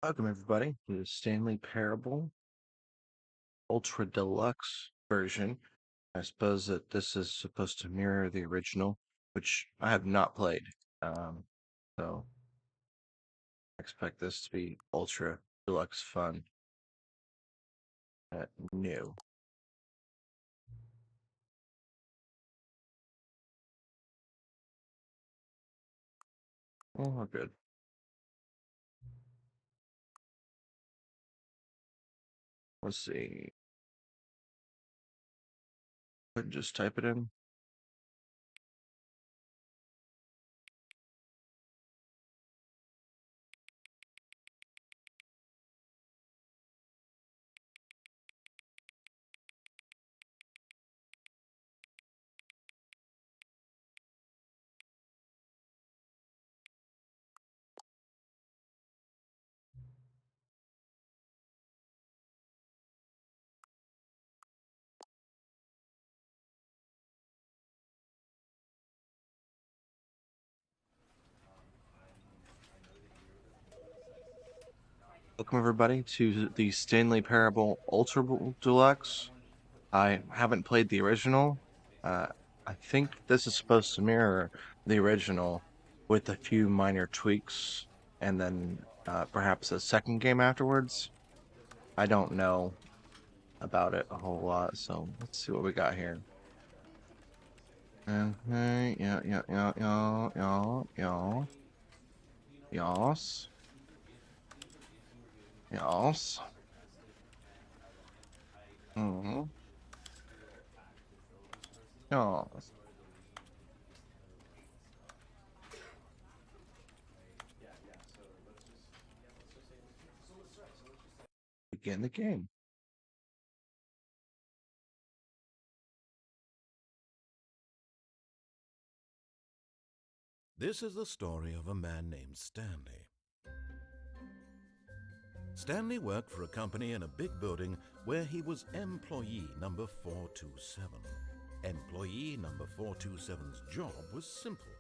Welcome everybody to the Stanley Parable Ultra Deluxe version. I suppose that this is supposed to mirror the original, which I have not played. So I expect this to be Ultra Deluxe fun. New. Oh, good. Let's see. Just type it in. Welcome everybody to the Stanley Parable Ultra Deluxe. I haven't played the original. I think this is supposed to mirror the original with a few minor tweaks and then perhaps a second game afterwards. I don't know about it a whole lot, so let's see what we got here. Okay, yeah. Yas. Yas. Mm-hmm. Yas. Begin the game. This is the story of a man named Stanley. Stanley worked for a company in a big building where he was employee number 427. Employee number 427's job was simple.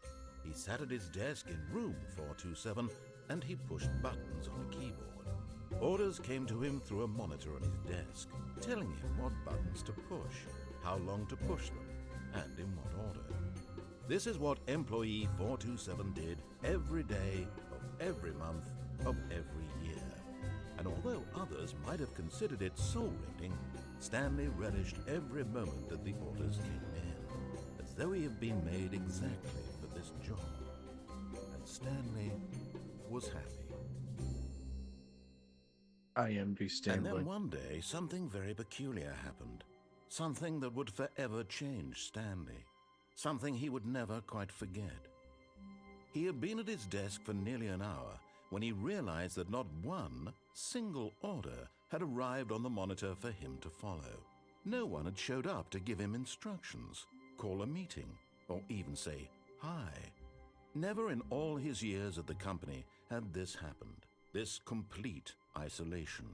He sat at his desk in room 427 and he pushed buttons on a keyboard. Orders came to him through a monitor on his desk, telling him what buttons to push, how long to push them, and in what order. This is what employee 427 did every day of every month of every year. And although others might have considered it soul-rending, Stanley relished every moment that the orders came in, as though he had been made exactly for this job. And Stanley was happy. I am the And Stanley. then one day, something very peculiar happened. Something that would forever change Stanley. Something he would never quite forget. He had been at his desk for nearly an hour when he realized that not one single order had arrived on the monitor for him to follow. No one had showed up to give him instructions, call a meeting, or even say hi. Never in all his years at the company had this happened, this complete isolation.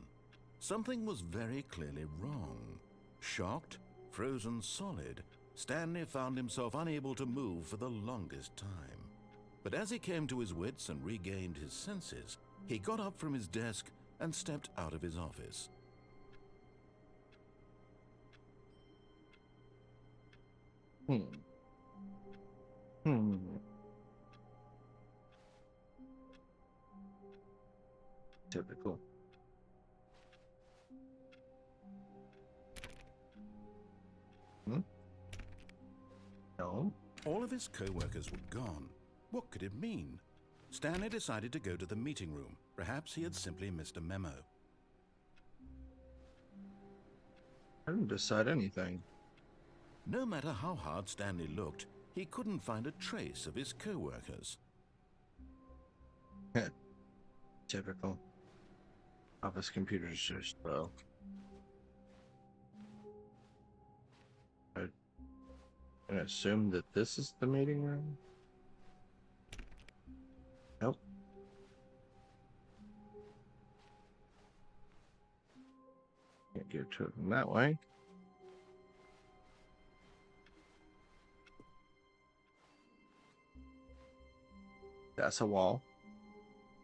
Something was very clearly wrong. Shocked, frozen solid, Stanley found himself unable to move for the longest time. But as he came to his wits and regained his senses, he got up from his desk and stepped out of his office. Hmm. Hmm. Typical. Hmm? No. All of his co-workers were gone. What could it mean? Stanley decided to go to the meeting room. Perhaps he had simply missed a memo. I didn't decide anything. No matter how hard Stanley looked, he couldn't find a trace of his co-workers. Typical. Office computers are slow. I'm gonna assume that this is the meeting room. Nope. Can't get to it from that way. That's a wall.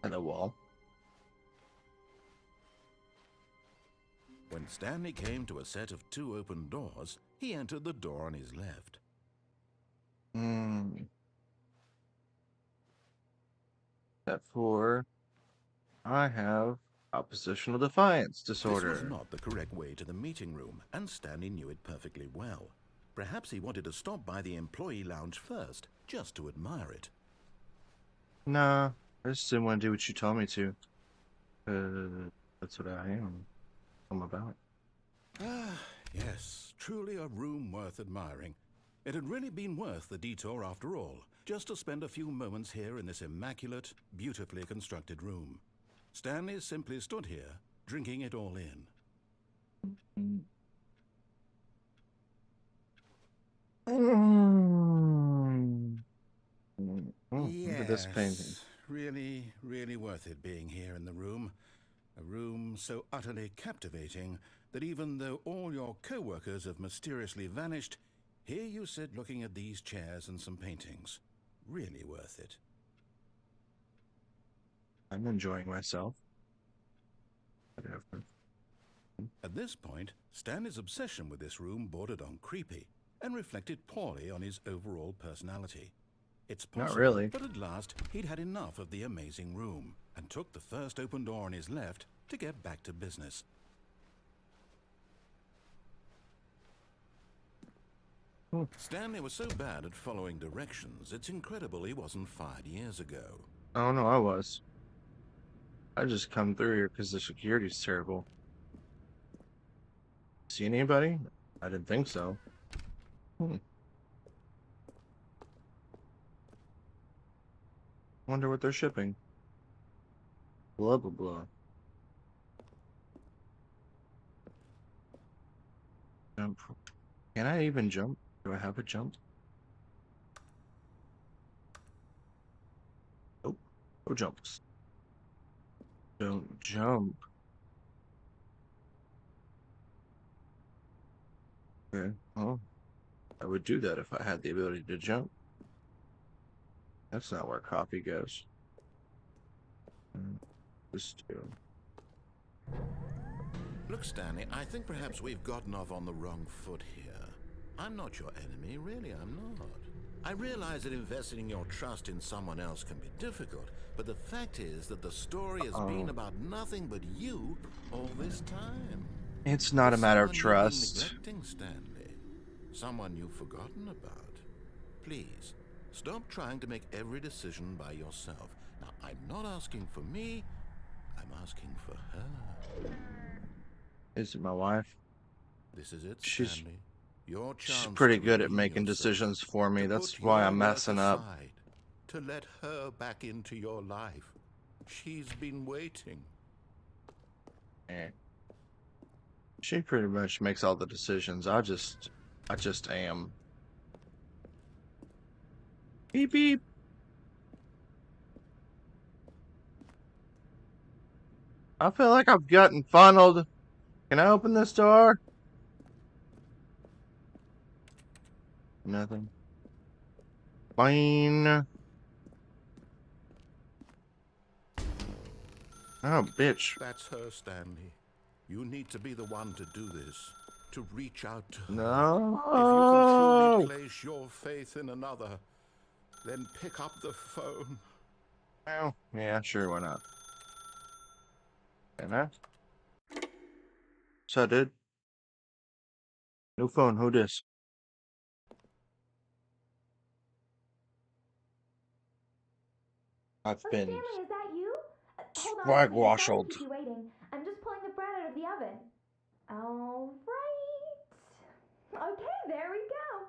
And a wall. When Stanley came to a set of 2 open doors, he entered the door on his left. Step 4. I have oppositional defiance This was disorder. not the correct way to the meeting room, and Stanley knew it perfectly well. Perhaps he wanted to stop by the employee lounge first, just to admire it. Nah, I just didn't want to do what you told me to. That's what I'm about. Ah, yes, truly a room worth admiring. It had really been worth the detour after all, just to spend a few moments here in this immaculate, beautifully constructed room. Stanley simply stood here, drinking it all in. Look at this painting. Yes, really, really worth it being here in the room. A room so utterly captivating that even though all your co-workers have mysteriously vanished, here you sit looking at these chairs and some paintings. Really worth it. I'm enjoying myself. Whatever. At this point, Stanley's obsession with this room bordered on creepy and reflected poorly on his overall personality. It's Not possible, really. but at last he'd had enough of the amazing room and took the first open door on his left to get back to business. Stanley was so bad at following directions, it's incredible he wasn't fired years ago. Oh no, I was. I just come through here because the security's terrible. See anybody? I didn't think so. Wonder what they're shipping. Blah blah blah. Jump. Can I even jump? Do I have a jump? Nope. No jumps. Don't jump. Okay. Well, I would do that if I had the ability to jump. That's not where coffee goes. This too. Look, Stanley, I think perhaps we've gotten off on the wrong foot here. I'm not your enemy, really, I'm not. I realize that investing your trust in someone else can be difficult, but the fact is that the story has been about nothing but you all this time. It's not a There's matter of someone you've been trust. neglecting, Stanley. Someone you've forgotten about. Please, stop trying to make every decision by yourself. Now, I'm not asking for me, I'm asking for her. Is it my wife? This is it, She's Stanley. Your she's chance pretty to good at redeem making yourself, decisions for me. to That's put why your I'm work messing up. aside, to let her back into your life. She's been waiting. She pretty much makes all the decisions. I just am. Beep beep. I feel like I've gotten funneled. Can I open this door? Nothing. Fine. Oh, bitch. That's her, Stanley. You need to be the one to do this, to reach out to her. No. If you can truly place your faith in another, then pick up the phone. Well, yeah, sure, why not? Can I? So, dude. New phone, who this? I've been Stanley, is that you? Hold on, honey. Sorry to swag-washed. keep you waiting. I'm just pulling the bread out of the oven. All right. Okay, there we go.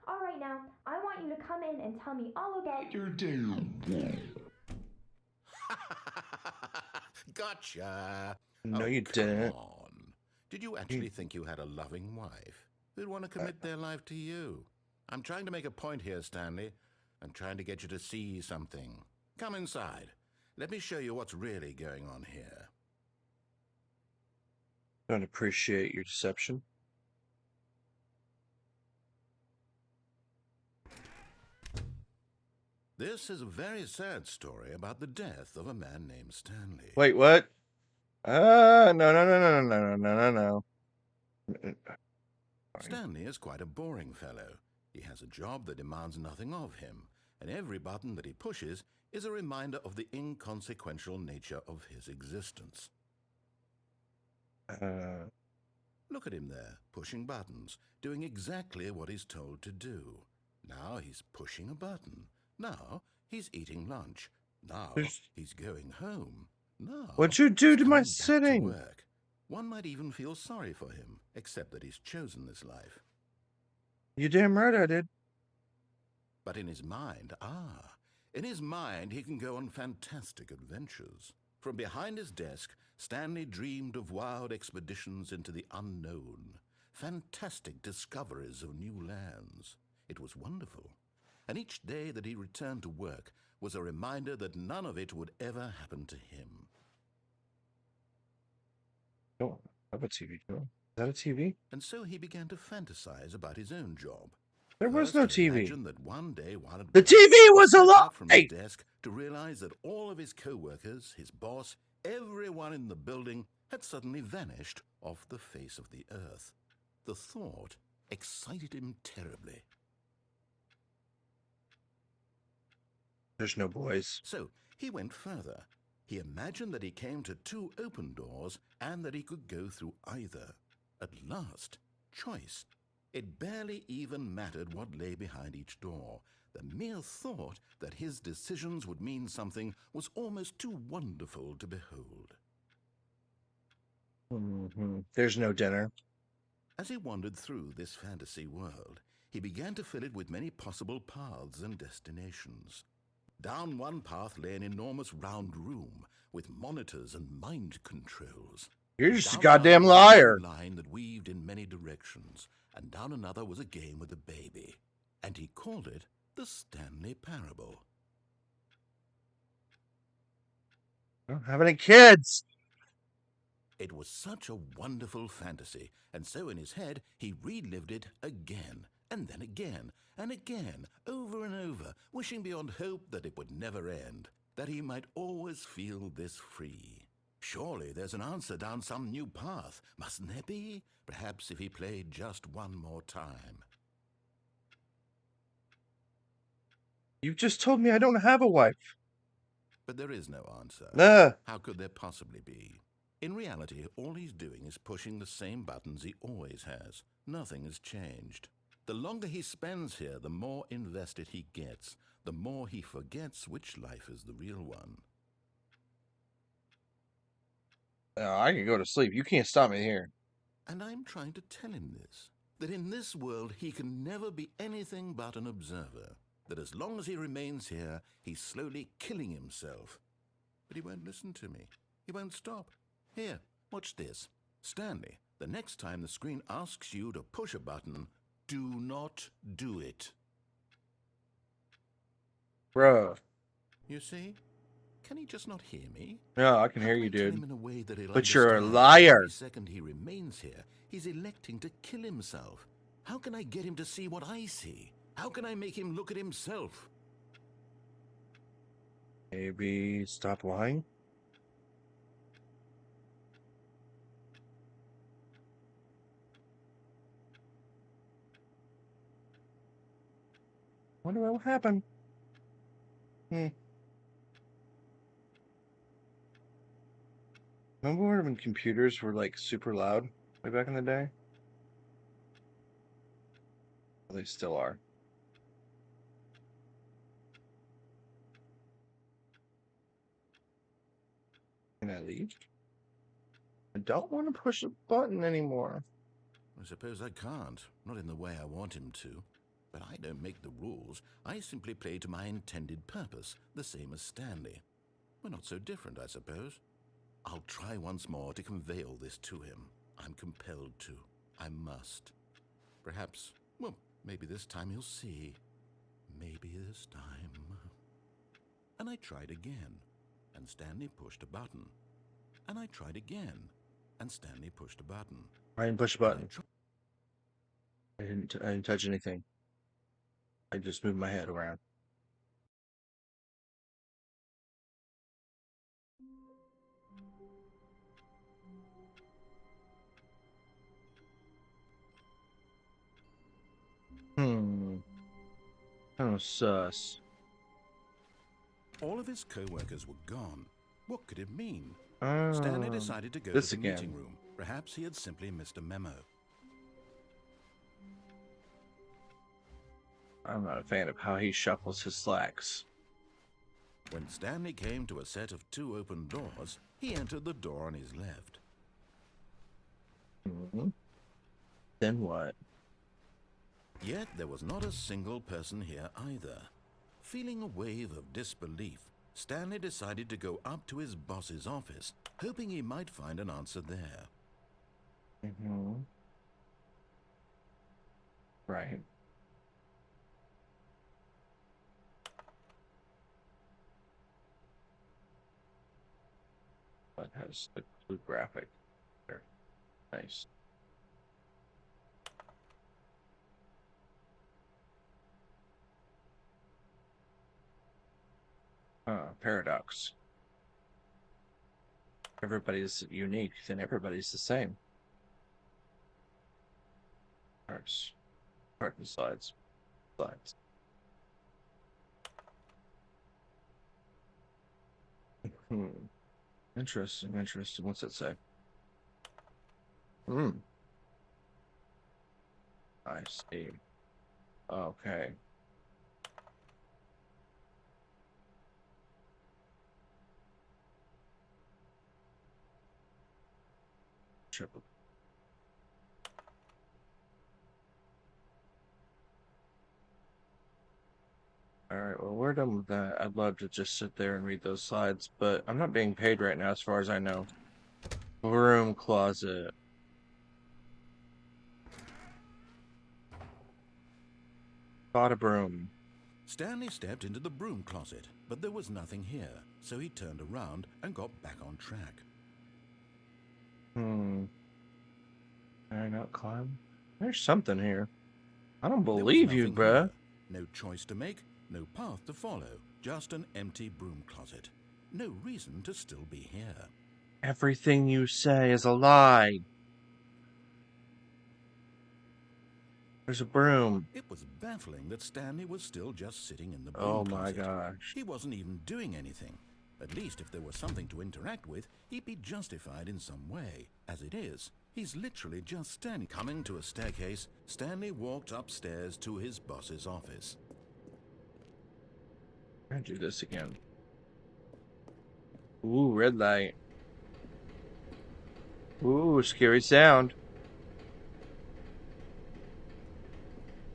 All right, now, I want you to come in and tell me all about your day. Gotcha. No, Oh, you come didn't. on. Did you actually think you had a loving wife who'd want to commit their life to you? I'm trying to make a point here, Stanley. I'm trying to get you to see something. Come inside. Let me show you what's really going on here. Don't appreciate your deception. This is a very sad story about the death of a man named Stanley. Wait, what? No, no, no, no, no, no, no, no, no. Stanley is quite a boring fellow. He has a job that demands nothing of him, and every button that he pushes is a reminder of the inconsequential nature of his existence. Look at him there, pushing buttons, doing exactly what he's told to do. Now he's pushing a button. Now he's eating lunch. Now he's going home. Now What'd you do he's to my coming back to sitting? work. One might even feel sorry for him, except that he's chosen this life. You damn right I did. But in his mind, he can go on fantastic adventures. From behind his desk, Stanley dreamed of wild expeditions into the unknown, fantastic discoveries of new lands. It was wonderful. And each day that he returned to work was a reminder that none of it would ever happen to him. Oh, I have a TV show. Is that a TV? And so he began to fantasize about his own job. There was First, no he TV. imagined that one day while at The work, TV was he a stepped up from his lie! desk to realize that all of his co-workers, his boss, everyone in the building had suddenly vanished off the face of the earth. The thought excited him terribly. There's no boys. So he went further. He imagined that he came to two open doors and that he could go through either. At last, choice. It barely even mattered what lay behind each door. The mere thought that his decisions would mean something was almost too wonderful to behold. There's no dinner. As he wandered through this fantasy world, he began to fill it with many possible paths and destinations. Down one path lay an enormous round room with monitors and mind controls. You're just a Down goddamn another was a liar. line that weaved in many directions, and down another was a game with a baby, and he called it the Stanley Parable. I don't have any kids. It was such a wonderful fantasy, and so in his head he relived it again, and then again, and again, over and over, wishing beyond hope that it would never end, that he might always feel this free. Surely there's an answer down some new path, mustn't there be? Perhaps if he played just one more time. You've just told me I don't have a wife. But there is no answer. How could there possibly be? In reality, all he's doing is pushing the same buttons he always has. Nothing has changed. The longer he spends here, the more invested he gets, the more he forgets which life is the real one. I can go to sleep. You can't stop me here. And I'm trying to tell him this, that in this world he can never be anything but an observer, that as long as he remains here, he's slowly killing himself. But he won't listen to me. He won't stop. Here, watch this. Stanley, the next time the screen asks you to push a button, do not do it. Bruh. You see? Can he just not hear me? Yeah, I can How hear can you, I tell dude. him in a way that he'll But you're a understand? liar. Every second he remains here, he's electing to kill himself. How can I get him to see what I see? How can I make him look at himself? Maybe stop lying? Wonder what will happen. Remember when computers were like super loud way back in the day? Well, they still are. Can I leave? I don't want to push a button anymore. I suppose I can't, not in the way I want him to. But I don't make the rules. I simply play to my intended purpose, the same as Stanley. We're not so different, I suppose. I'll try once more to convey all this to him. I'm compelled to. I must. Perhaps, well, maybe this time he'll see. Maybe this time. And I tried again, and Stanley pushed a button. And I tried again, and Stanley pushed a button. I didn't push a button. I didn't touch anything. I just moved my head around. Oh, sus. All of his co-workers were gone. What could it mean? Stanley Oh, decided to go to this the meeting again. room. Perhaps he had simply missed a memo. I'm not a fan of how he shuffles his slacks. When Stanley came to a set of 2 open doors, he entered the door on his left. Then what? Yet there was not a single person here either. Feeling a wave of disbelief, Stanley decided to go up to his boss's office, hoping he might find an answer there. Right. That has the blue graphic there. Nice. Paradox. Everybody's unique, then everybody's the same. Parts. Part and sides. Sides. Interesting, interesting. What's it say? I see. Okay. Triple. Alright, well, we're done with that. I'd love to just sit there and read those slides, but I'm not being paid right now, as far as I know. Broom closet. Bought a broom. Stanley stepped into the broom closet, but there was nothing here, so he turned around and got back on track. Can I not climb? There's something here. I don't There was believe you, nothing bruh. here. No choice to make, no path to follow, just an empty broom closet. No reason to still be here. Everything you say is a lie. There's a broom. It was baffling that Stanley was still just sitting in the broom Oh my closet. gosh. He wasn't even doing anything. At least if there was something to interact with, he'd be justified in some way. As it is, he's literally just standing. Coming to a staircase, Stanley walked upstairs to his boss's office. I'm gonna do this again. Ooh, red light. Ooh, scary sound.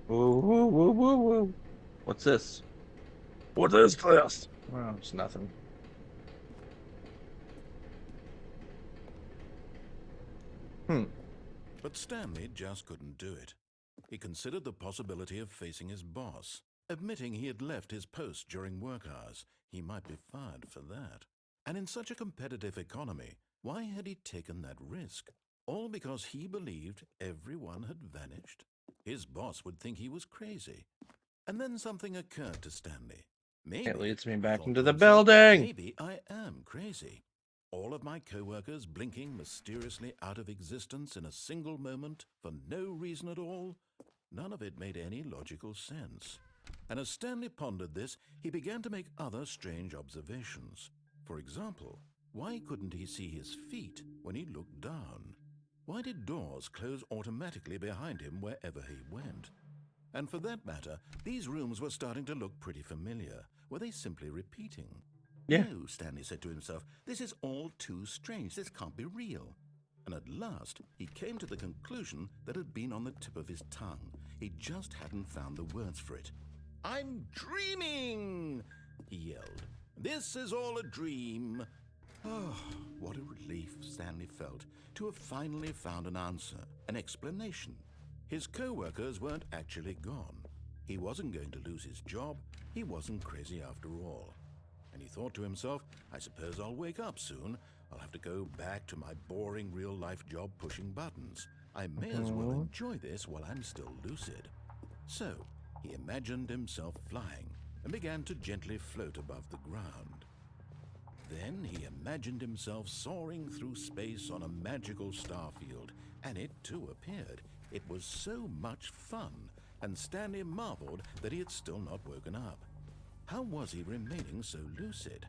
Woo, woo, woo, woo, woo. What's this? What is this? Well, it's nothing. But Stanley just couldn't do it. He considered the possibility of facing his boss. Admitting he had left his post during work hours, he might be fired for that. And in such a competitive economy, why had he taken that risk? All because he believed everyone had vanished? His boss would think he was crazy. And then something occurred to Stanley. Maybe, It leads me he back thought into to the himself, building. maybe I am crazy. All of my co-workers blinking mysteriously out of existence in a single moment for no reason at all? None of it made any logical sense. And as Stanley pondered this, he began to make other strange observations. For example, why couldn't he see his feet when he looked down? Why did doors close automatically behind him wherever he went? And for that matter, these rooms were starting to look pretty familiar. Were they simply repeating? Yeah. No, Stanley said to himself, this is all too strange. This can't be real. And at last, he came to the conclusion that had been on the tip of his tongue. He just hadn't found the words for it. I'm dreaming, he yelled. This is all a dream. Oh, what a relief Stanley felt to have finally found an answer, an explanation. His co-workers weren't actually gone. He wasn't going to lose his job. He wasn't crazy after all. And he thought to himself, I suppose I'll wake up soon. I'll have to go back to my boring real-life job pushing buttons. I may as well enjoy this while I'm still lucid. So, he imagined himself flying and began to gently float above the ground. Then he imagined himself soaring through space on a magical starfield, and it too appeared. It was so much fun. and Stanley marveled that he had still not woken up. How was he remaining so lucid?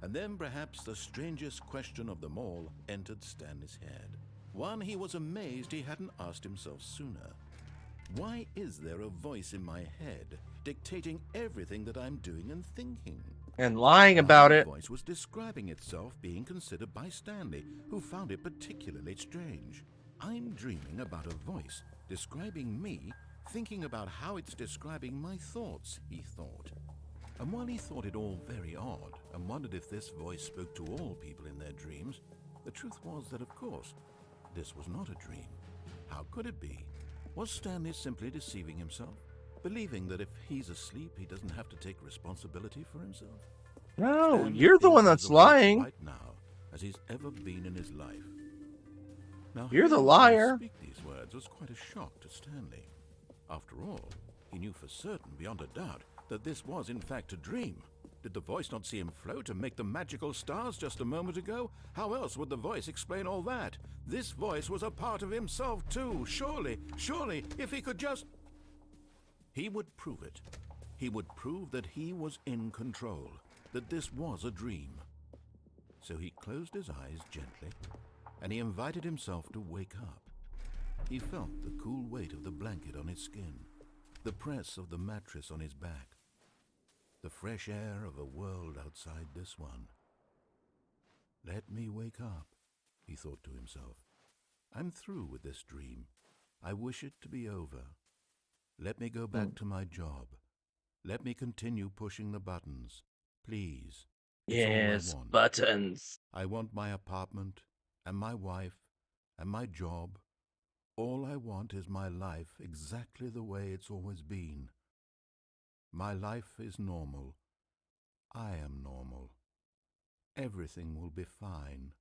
And then perhaps the strangest question of them all entered Stanley's head. One he was amazed he hadn't asked himself sooner. Why is there a voice in my head dictating everything that I'm doing and thinking? And lying about it. The voice was describing itself being considered by Stanley, who found it particularly strange. I'm dreaming about a voice describing me, thinking about how it's describing my thoughts, he thought. And while he thought it all very odd and wondered if this voice spoke to all people in their dreams, the truth was that, of course, this was not a dream. How could it be? Was Stanley simply deceiving himself, believing that if he's asleep, he doesn't have to take responsibility for himself? No, Stanley you're the is one as that's awake lying. right now as he's ever been in his life. Now, You're the hearing liar. him speak these words was quite a shock to Stanley. After all, he knew for certain, beyond a doubt, that this was in fact a dream. Did the voice not see him float and make the magical stars just a moment ago? How else would the voice explain all that? This voice was a part of himself too. Surely, if he could just... He would prove it. He would prove that he was in control, that this was a dream. So he closed his eyes gently, and he invited himself to wake up. He felt the cool weight of the blanket on his skin, the press of the mattress on his back, the fresh air of a world outside this one. Let me wake up, he thought to himself. I'm through with this dream. I wish it to be over. Let me go back to my job. Let me continue pushing the buttons. Please. It's all I Yes, want. buttons. I want my apartment, and my wife, and my job. All I want is my life exactly the way it's always been. My life is normal. I am normal. Everything will be fine.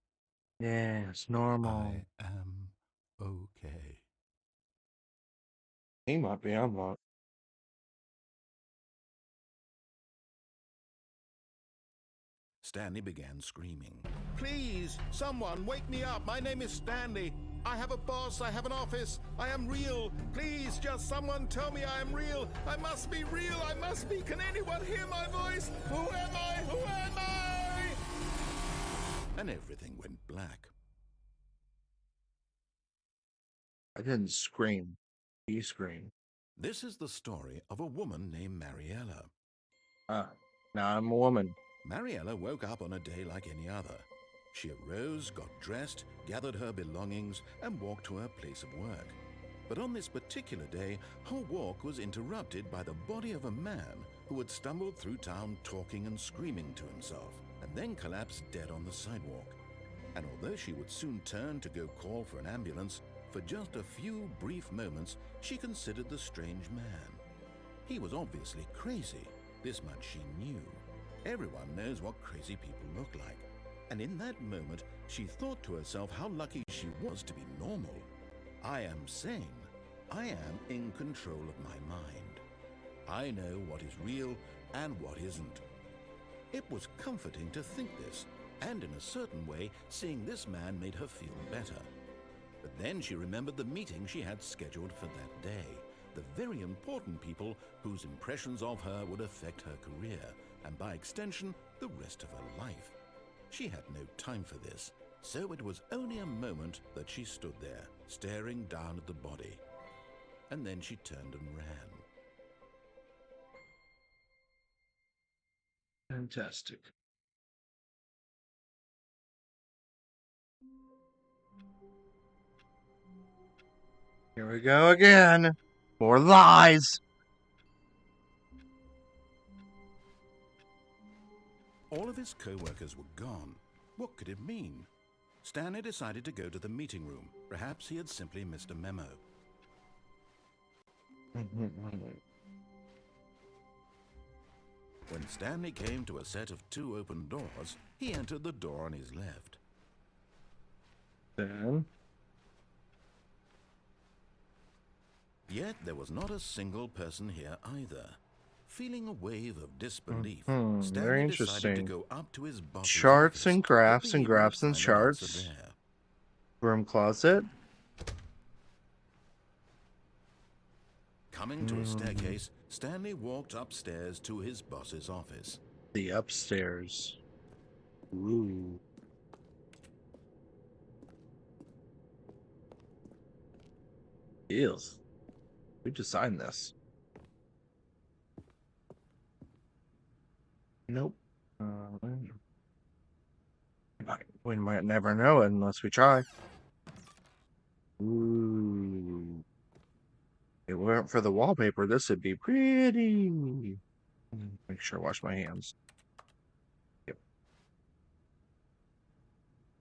Yes, normal. I am okay. He might be, I'm not. Stanley began screaming. Please, someone, wake me up. My name is Stanley. I have a boss. I have an office. I am real. Please, just someone tell me I am real. I must be real. I must be. Can anyone hear my voice? Who am I? Who am I? And everything went black. I didn't scream. He screamed. This is the story of a woman named Mariella. Now I'm a woman. Mariella woke up on a day like any other. She arose, got dressed, gathered her belongings, and walked to her place of work. But on this particular day, her walk was interrupted by the body of a man who had stumbled through town talking and screaming to himself, and then collapsed dead on the sidewalk. And although she would soon turn to go call for an ambulance, for just a few brief moments she considered the strange man. He was obviously crazy, this much she knew. Everyone knows what crazy people look like. And in that moment, she thought to herself how lucky she was to be normal. I am sane. I am in control of my mind. I know what is real and what isn't. It was comforting to think this, and in a certain way, seeing this man made her feel better. But then she remembered the meeting she had scheduled for that day, the very important people whose impressions of her would affect her career, and by extension, the rest of her life. She had no time for this, so it was only a moment that she stood there, staring down at the body. And then she turned and ran. Fantastic. Here we go again. More lies. All of his co-workers were gone. What could it mean? Stanley decided to go to the meeting room. Perhaps he had simply missed a memo. When Stanley came to a set of 2 open doors, he entered the door on his left. Then Yet there was not a single person here either. Feeling a wave of disbelief, very Stanley decided to interesting. go up to his boss's Charts office, and graphs hoping and he might graphs and find an answer charts. there. Broom closet. Coming to a staircase, Stanley walked upstairs to his boss's office. The upstairs. Ooh. Eels. Who designed this? Nope. We might never know it unless we try. Ooh. If it weren't for the wallpaper, this would be pretty. Make sure I wash my hands. Yep.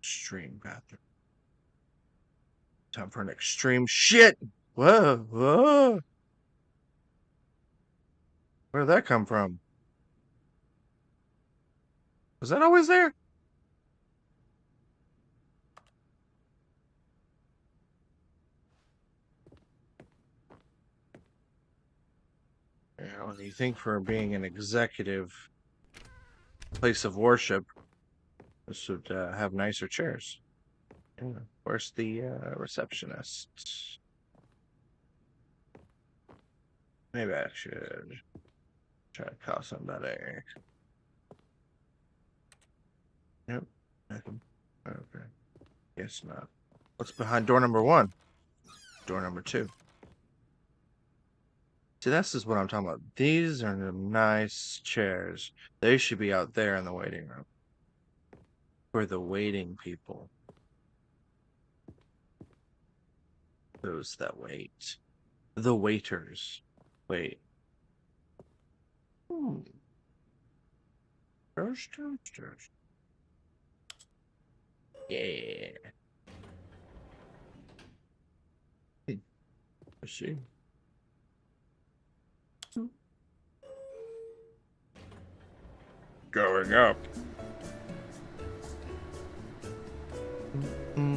Extreme bathroom. Time for an extreme shit. Whoa, whoa. Where'd that come from? Was that always there? What do you think for being an executive place of worship? This would have nicer chairs. Yeah. Where's the receptionist? Maybe I should try to call somebody. Yep. Okay. Guess not. What's behind door number 1? Door number 2. See, this is what I'm talking about. These are the nice chairs. They should be out there in the waiting room. For the waiting people. Those that wait. The waiters. Wait. First. Yeah. I see. Going up. Yeah.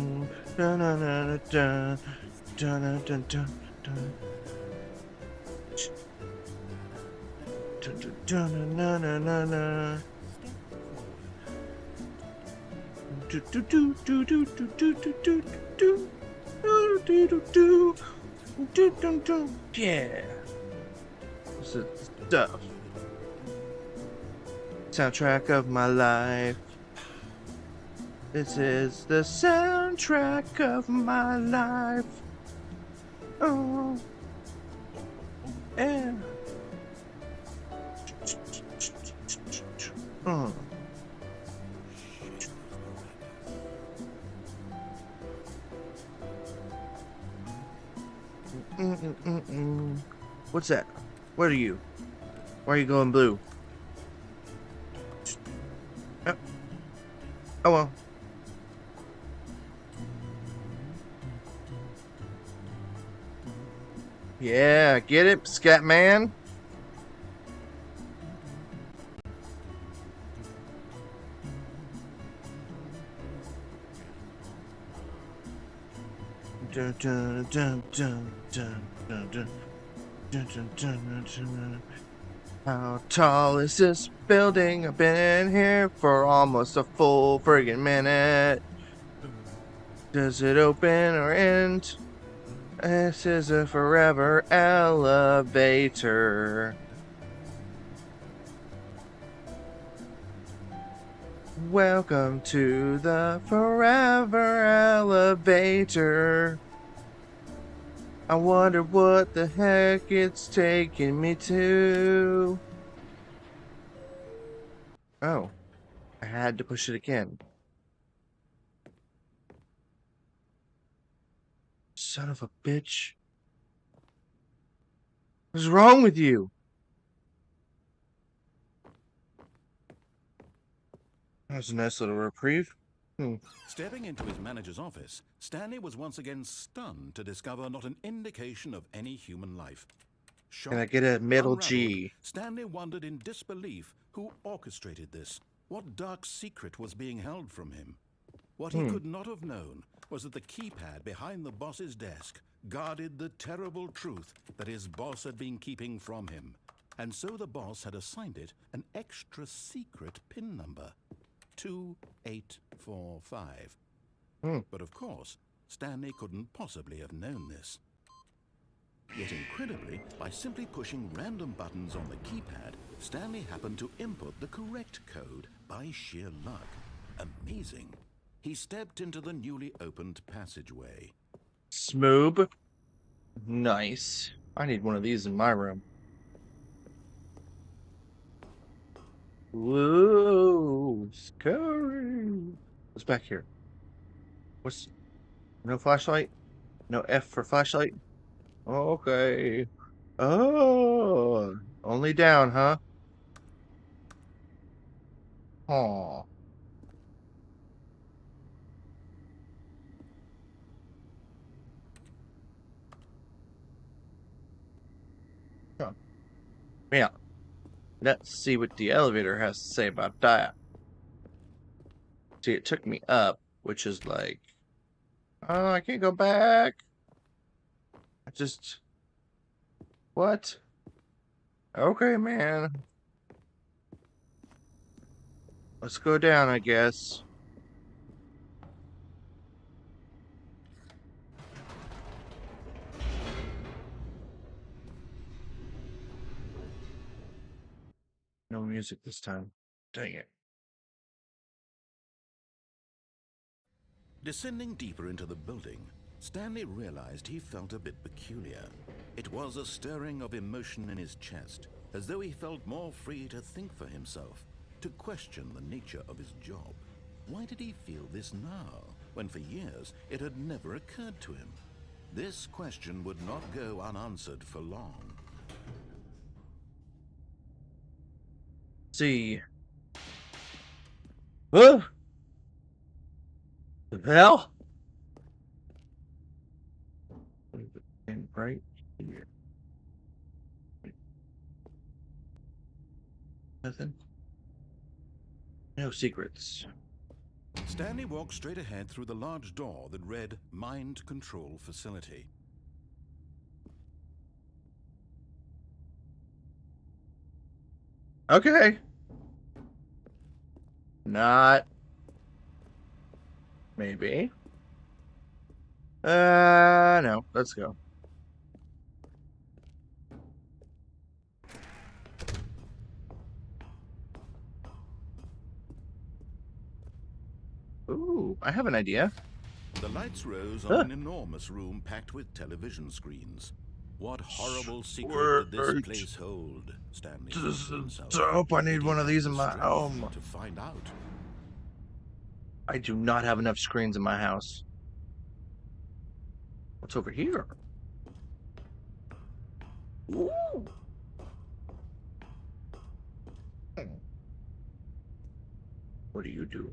This is stuff. Soundtrack of my life. This is the soundtrack of my life. Oh, yeah. What's that? What are you? Why are you going blue? Oh well. Yeah, get it, Scat Man? Dun, dun, dun, dun, dun, dun, dun. Dun, dun, dun, dun, dun. How tall is this building? I've been in here for almost a full friggin' minute. Does it open or end? This is a forever elevator. Welcome to the forever elevator. I wonder what the heck it's taking me to. Oh, I had to push it again. Son of a bitch. What's wrong with you? That was a nice little reprieve. Stepping into his manager's office, Stanley was once again stunned to discover not an indication of any human life. Can I get a middle unraveled, G? Stanley wondered in disbelief who orchestrated this. What dark secret was being held from him? What he could not have known was that the keypad behind the boss's desk guarded the terrible truth that his boss had been keeping from him. And so the boss had assigned it an extra secret PIN number. 2845. But of course, Stanley couldn't possibly have known this. Yet Yet incredibly, by simply pushing random buttons on the keypad, Stanley happened to input the correct code by sheer luck. Amazing. He stepped into the newly opened passageway. Smooth. Nice. I need one of these in my room. Whoa, scary. What's back here? What's no flashlight? No F for flashlight? Okay. Oh, only down, huh? Oh, yeah. Let's see what the elevator has to say about that. See, it took me up, which is like, oh, I can't go back. I just, what? Okay, man. Let's go down, I guess. No music this time. Dang it. Descending deeper into the building, Stanley realized he felt a bit peculiar. It was a stirring of emotion in his chest, as though he felt more free to think for himself, to question the nature of his job. Why did he feel this now, when for years it had never occurred to him? This question would not go unanswered for long. See. Huh? The hell? And right here. Nothing. No secrets. Stanley walked straight ahead through the large door that read Mind Control Facility. Okay. Not. Maybe. No. Let's go. Ooh, I have an idea. The lights rose on an enormous room packed with television screens. What horrible secret did this place hold? Stanley thought to himself. I hope I need Did he one of have these the in my strength home. to find out? I do not have enough screens in my house. What's over here? Ooh. What do you do?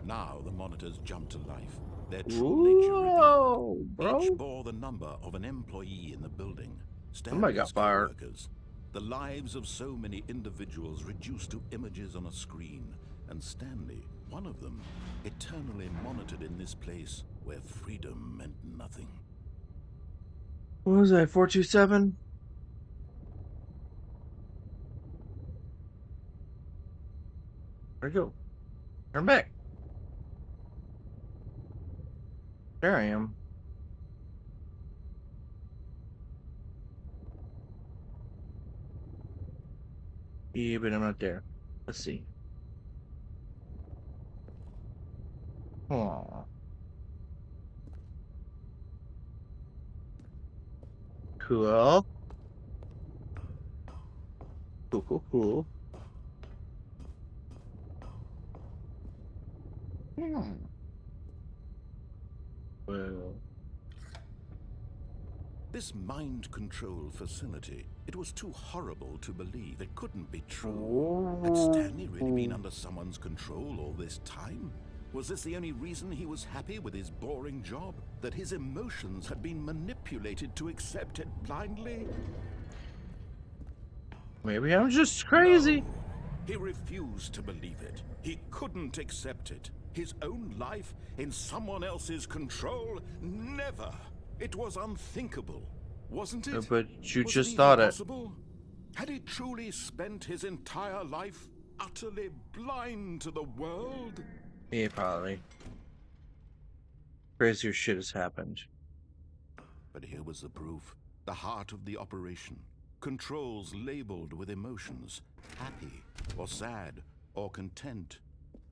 Now the monitors jumped to life. Their true nature revealed. Bro. Each bore the number of an employee in the building. Somebody got Stanley's fired. co-workers. The lives of so many individuals reduced to images on a screen. And Stanley, one of them, eternally monitored in this place where freedom meant nothing. What was that? 427? Where'd it go? Turn back. There I am. Yeah, but I'm not there. Let's see. Aw. Cool. Cool. Hmm. Well. This mind control facility, it was too horrible to believe. It couldn't be true. Had Stanley really been under someone's control all this time? Was this the only reason he was happy with his boring job? That his emotions had been manipulated to accept it blindly? Maybe I'm just crazy. No. He refused to believe it. He couldn't accept it. His own life in someone else's control? Never. It was unthinkable, wasn't it? But you Was just it thought even it. possible? Had he truly spent his entire life utterly blind to the world? Yeah, probably. Crazier shit has happened. But here was the proof. the heart of the operation. Controls labeled with emotions, happy or sad or content.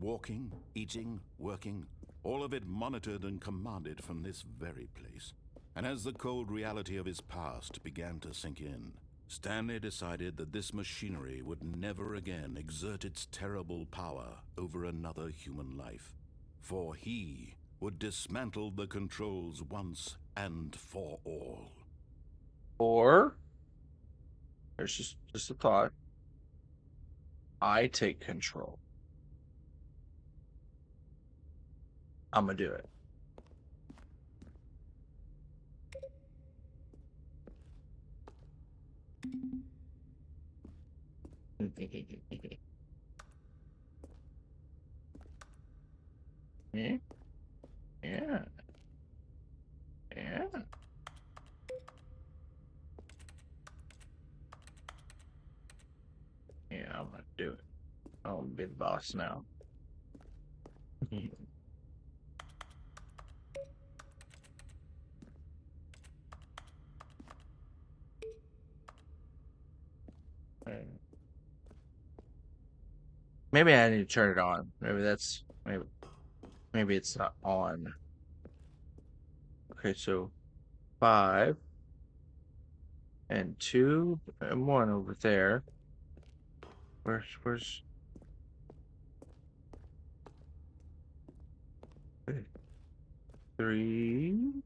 Walking, eating, working, all of it monitored and commanded from this very place. And as the cold reality of his past began to sink in, Stanley decided that this machinery would never again exert its terrible power over another human life. For he would dismantle the controls once and for all. Or, there's just a thought. I take control. I'm gonna do it. Yeah. Yeah. Yeah. Yeah, I'm gonna do it. I'll be the boss now. Maybe I need to turn it on. Maybe it's not on. Okay, so 5 and 2 and 1 over there. Where's 3?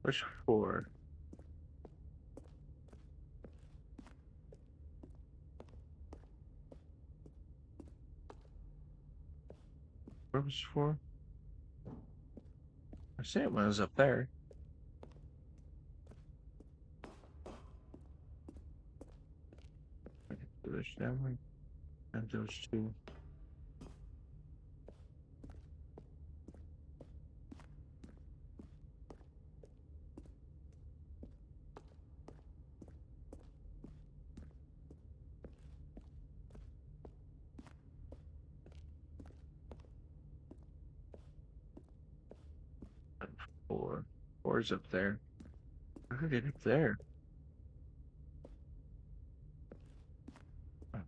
Where's 4? Where was 4? I see it when it was up there. There's that one. And those 2. And 4. 4's up there. How did it get up there?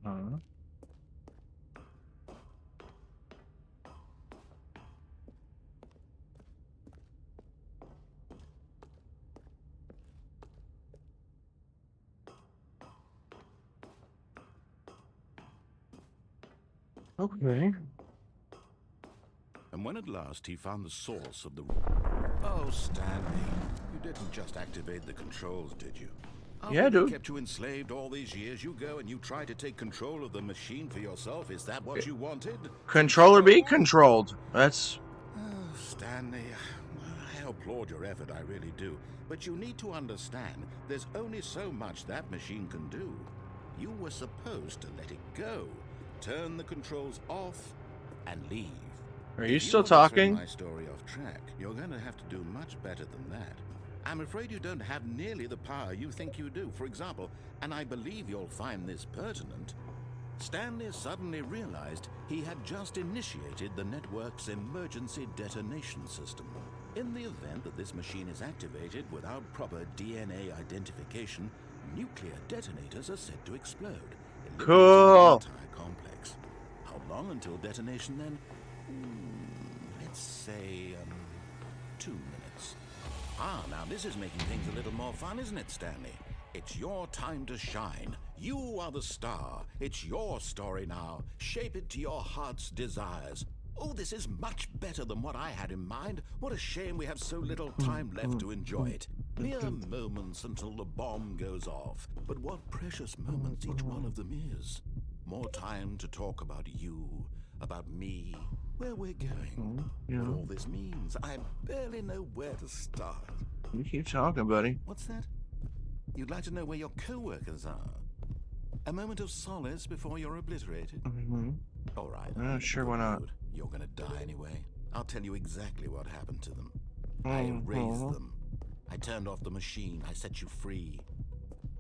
Uh-huh. Okay. And when at last he found the source of the... Oh, Stanley, you didn't just activate the controls, did you? Yeah, After we dude. kept you enslaved all these years, you go and you try to take control of the machine for yourself. Is that what you wanted? Controller be controlled. That's... Oh, Stanley, I applaud your effort, I really do. But you need to understand, there's only so much that machine can do. You were supposed to let it go, turn the controls off, and leave. Are you If still want to throw talking? my story off track, you're going to have to do much better than that. I'm afraid you don't have nearly the power you think you do. For example, and I believe you'll find this pertinent, Stanley suddenly realized he had just initiated the network's emergency detonation system. In the event that this machine is activated without proper DNA identification, nuclear detonators are said to explode, eliminating Cool. the entire complex. How long until detonation then? Let's say, 2 minutes. Now this is making things a little more fun, isn't it, Stanley? It's your time to shine. You are the star. It's your story now. Shape it to your heart's desires. Oh, this is much better than what I had in mind. What a shame we have so little time left to enjoy it. Mere moments until the bomb goes off. But what precious moments each one of them is. More time to talk about you, about me, where we're going, what all this means. I barely know where to start. You keep talking, buddy. What's that? You'd like to know where your co-workers are? A moment of solace before you're obliterated? All right. Sure, why not? You're gonna die anyway. I'll tell you exactly what happened to them. I erased them. I turned off the machine. I set you free.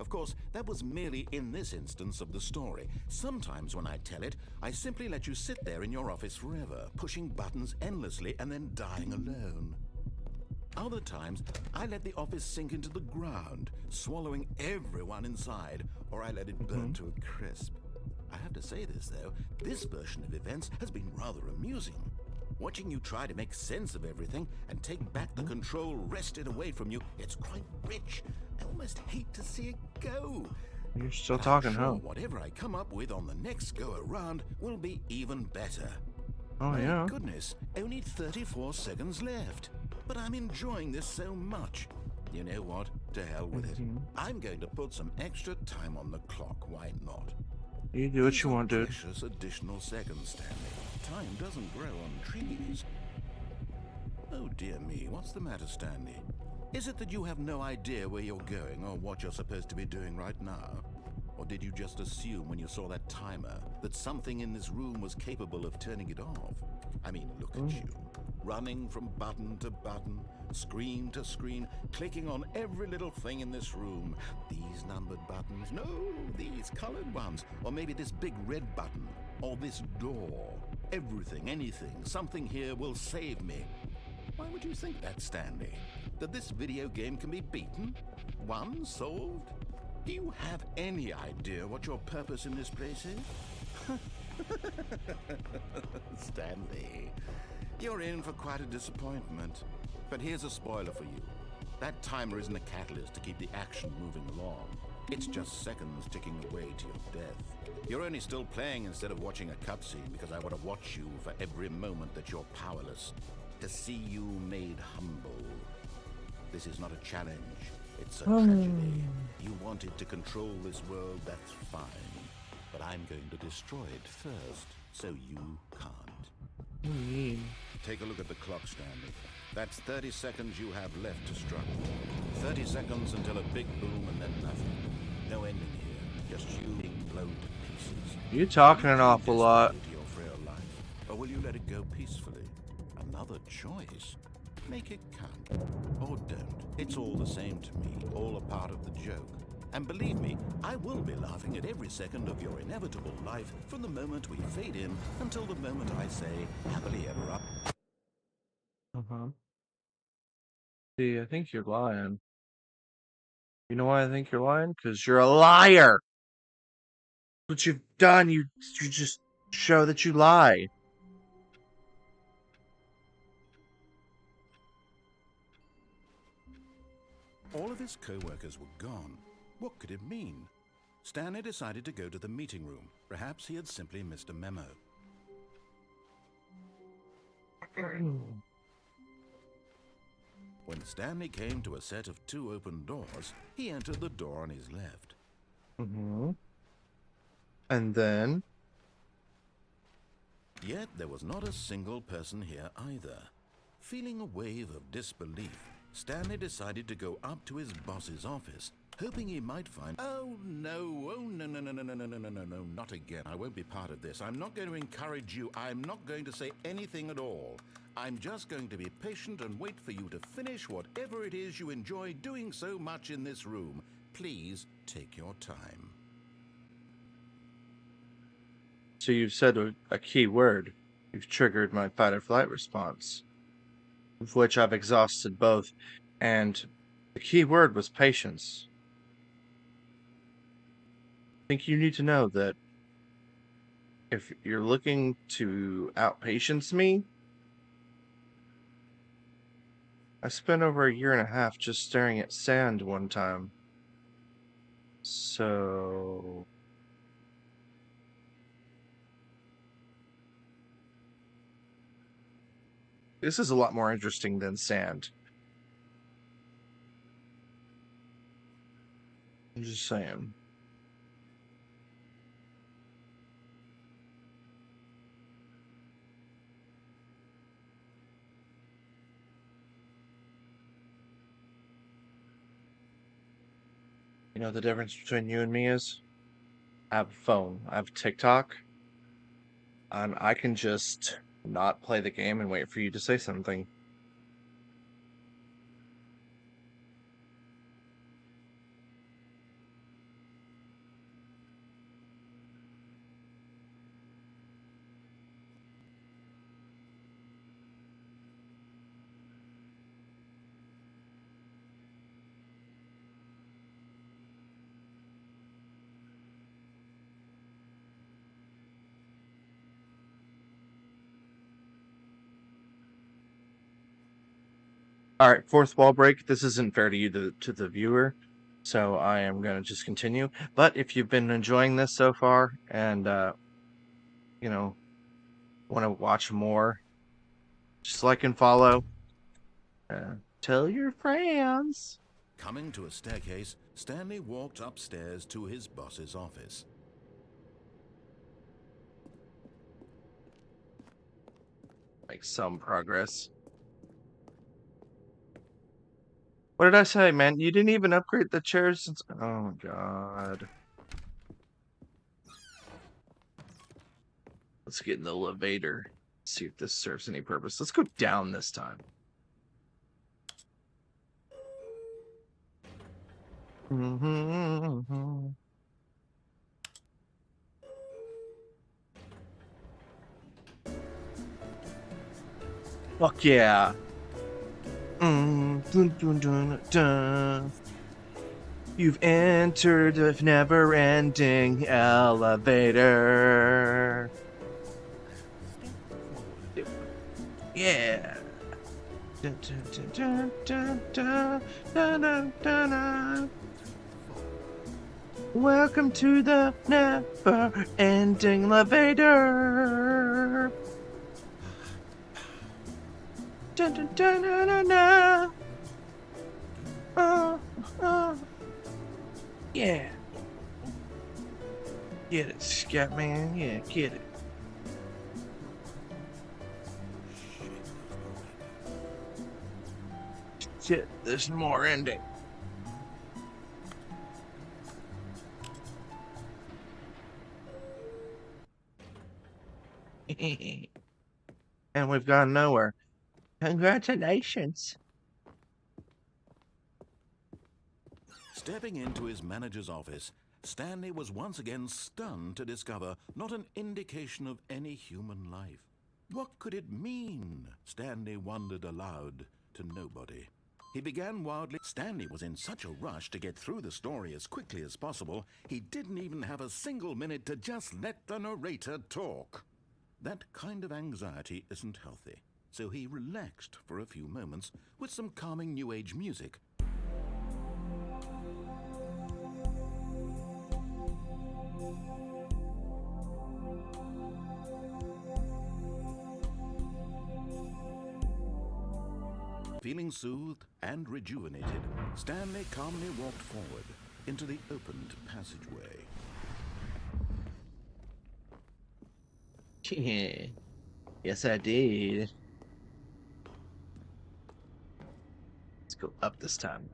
Of course, that was merely in this instance of the story. Sometimes when I tell it, I simply let you sit there in your office forever, pushing buttons endlessly and then dying alone. Other times, I let the office sink into the ground, swallowing everyone inside, or I let it burn to a crisp. I have to say this, though, this version of events has been rather amusing. Watching you try to make sense of everything and take back the control wrested away from you, it's quite rich. I almost hate to see it go. You're still But talking, I'm sure huh? whatever I come up with on the next go-around will be even better. Oh, My yeah. goodness, only 34 seconds left. But I'm enjoying this so much. You know what? To hell with it. I'm going to put some extra time on the clock. Why not? You do what These you are want, dude. precious additional seconds, Stanley. Time doesn't grow on trees. Oh dear me, what's the matter, Stanley? Is it that you have no idea where you're going or what you're supposed to be doing right now? Or did you just assume when you saw that timer that something in this room was capable of turning it off? I mean, look at you. Running from button to button, screen to screen, clicking on every little thing in this room. These numbered buttons, no, these colored ones. Or maybe this big red button, or this door. Everything, anything, something here will save me. Why would you think that, Stanley? That this video game can be beaten? Won? Solved? Do you have any idea what your purpose in this place is? Stanley, you're in for quite a disappointment. But here's a spoiler for you. That timer isn't a catalyst to keep the action moving along. It's just seconds ticking away to your death. You're only still playing instead of watching a cutscene because I want to watch you for every moment that you're powerless. To see you made humble. This is not a challenge. It's a tragedy. You wanted to control this world, that's fine. But I'm going to destroy it first, so you can't. Take a look at the clock, Stanley. That's 30 seconds you have left to struggle. 30 seconds until a big boom and then nothing. No ending here, just you being blown to pieces. You're talking Will an you awful lot. desperately to your frail life, or will you let it go peacefully? Another choice. Make it count. Or don't. It's all the same to me, all a part of the joke. And believe me, I will be laughing at every second of your inevitable life from the moment we fade in until the moment I say, happily ever after. See, I think you're lying. You know why I think you're lying? Because you're a liar! What you've done, you just show that you lie. All of his co-workers were gone. What could it mean? Stanley decided to go to the meeting room. Perhaps he had simply missed a memo. When Stanley came to a set of 2 open doors, he entered the door on his left. And then? Yet there was not a single person here either. Feeling a wave of disbelief, Stanley decided to go up to his boss's office, hoping he might find... Oh no, no, not again. I won't be part of this. I'm not going to encourage you. I'm not going to say anything at all. I'm just going to be patient and wait for you to finish whatever it is you enjoy doing so much in this room. Please take your time. So you've said a key word. You've triggered my fight or flight response, of which I've exhausted both, and the key word was patience. I think you need to know that if you're looking to outpatience me, I spent over 1.5 years just staring at sand one time. So... this is a lot more interesting than sand. I'm just saying. You know what the difference between you and me is? I have a phone, I have TikTok, and I can just not play the game and wait for you to say something. All right, fourth wall break. This isn't fair to you, to the viewer, so I am going to just continue. But if you've been enjoying this so far and, you know, want to watch more, just like and follow. Tell your friends. Coming to a staircase, Stanley walked upstairs to his boss's office. Make some progress. What did I say, man? You didn't even upgrade the chairs since... Oh, my God. Let's get in the elevator. See if this serves any purpose. Let's go down this time. Fuck yeah. Dun, dun, dun, dun. You've entered a never-ending elevator. Yeah. Dun, dun, dun, dun, dun, dun, dun, dun, dun. Welcome to the never-ending elevator. Dun, dun, dun, dun, dun, dun. Yeah. Get it, Scatman. Yeah, get it. Shit, there's more ending. And we've gone nowhere. Congratulations. Stepping into his manager's office, Stanley was once again stunned to discover not an indication of any human life. What could it mean? Stanley wondered aloud to nobody. He began wildly. Stanley was in such a rush to get through the story as quickly as possible, he didn't even have a single minute to just let the narrator talk. That kind of anxiety isn't healthy, so he relaxed for a few moments with some calming New Age music. Feeling soothed and rejuvenated, Stanley calmly walked forward into the opened passageway. Yes, I did. Let's go up this time.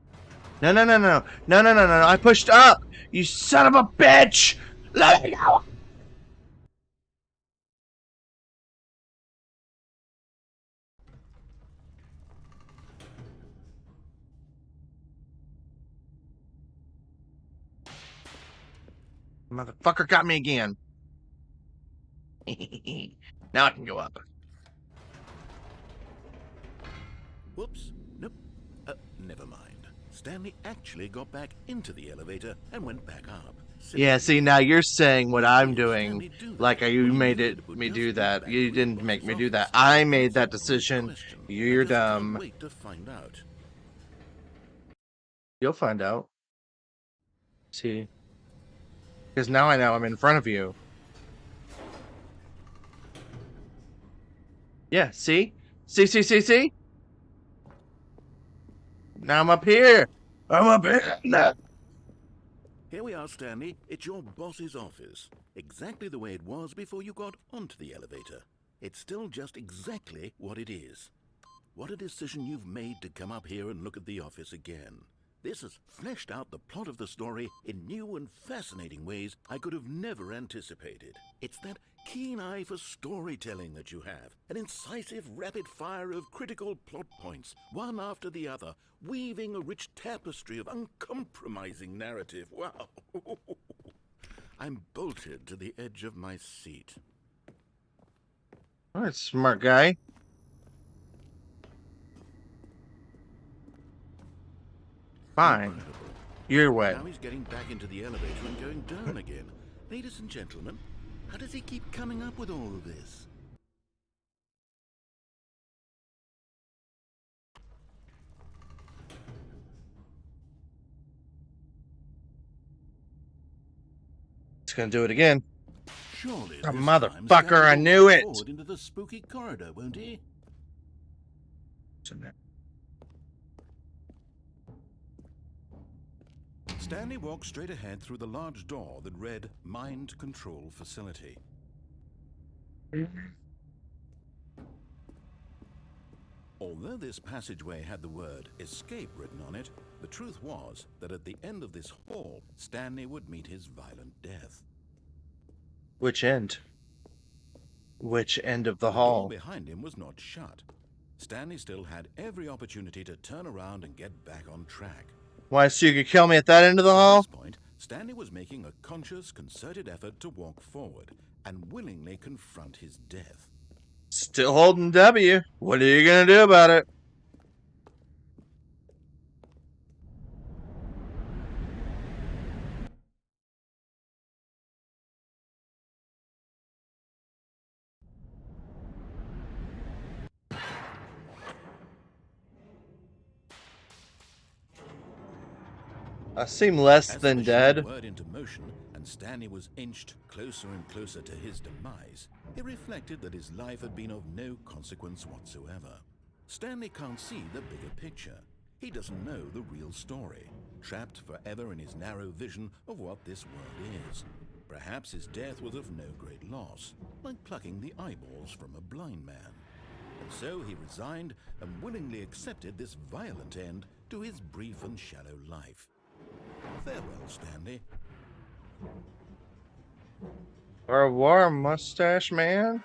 No, no, no, no. No, no, no, no, no. I pushed up. You son of a bitch. Let me go. Motherfucker got me again. Now I can go up. Whoops. Nope. Never mind. Stanley actually got back into the elevator and went back up. Yeah, see, now you're saying what I'm doing. Like, you made me do that. You didn't make me do that. I made that decision. You're dumb. Wait to find out. You'll find out. See? Because now I know I'm in front of you. Yeah, see? See? Now I'm up here. I'm up here. No. Here we are, Stanley. It's your boss's office. Exactly the way it was before you got onto the elevator. It's still just exactly what it is. What a decision you've made to come up here and look at the office again. This has fleshed out the plot of the story in new and fascinating ways I could have never anticipated. It's that keen eye for storytelling that you have, an incisive rapid fire of critical plot points, one after the other, weaving a rich tapestry of uncompromising narrative. Wow. I'm bolted to the edge of my seat. All right, smart guy. Fine. Incredible. You're wet. Now he's getting back into the elevator and going down again. Ladies and gentlemen, how does he keep coming up with all of this? It's gonna do it again. Surely Oh, this time motherfucker, Stanley I will knew walk it! forward into the spooky corridor, won't he? Stanley walked straight ahead through the large door that read Mind Control Facility. Although this passageway had the word escape written on it, the truth was that at the end of this hall, Stanley would meet his violent death. Which end? Which end of the The door hall? behind him was not shut. Stanley still had every opportunity to turn around and get back on track. Why, so you could kill me at that end of the At hall? this point, Stanley was making a conscious, concerted effort to walk forward and willingly confront his death. Still holding W. What are you gonna do about it? I seem less As the than machine dead. whirred into motion and Stanley was inched closer and closer to his demise, he reflected that his life had been of no consequence whatsoever. Stanley can't see the bigger picture. He doesn't know the real story, trapped forever in his narrow vision of what this world is. Perhaps his death was of no great loss, like plucking the eyeballs from a blind man. And so he resigned and willingly accepted this violent end to his brief and shallow life. Farewell, Stanley. Or a war mustache man?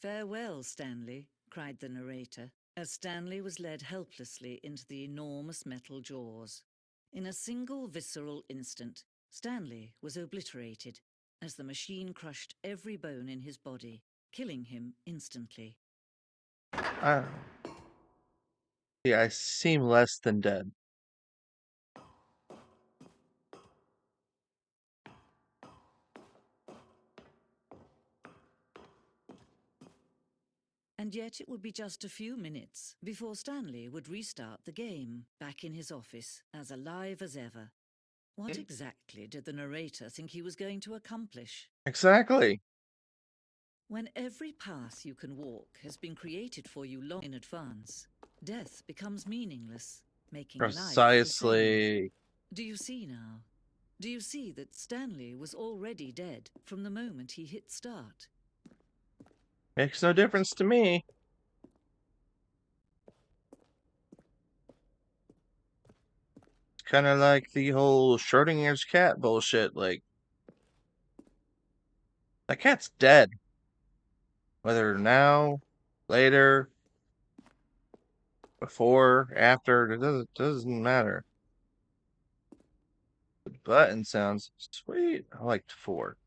"Farewell, Stanley," cried the narrator, as Stanley was led helplessly into the enormous metal jaws. In a single visceral instant, Stanley was obliterated as the machine crushed every bone in his body, killing him instantly. Yeah, I seem less than dead. And yet it would be just a few minutes before Stanley would restart the game, back in his office, as alive as ever. What exactly did the narrator think he was going to accomplish? Exactly. When every path you can walk has been created for you long in advance, death becomes meaningless, making life the same. Precisely. Do you see now? Do you see that Stanley was already dead from the moment he hit start? Makes no difference to me. It's kind of like the whole Schrodinger's cat bullshit. Like, that cat's dead. Whether now, later, before, after, it doesn't matter. The button sounds sweet. I liked 4.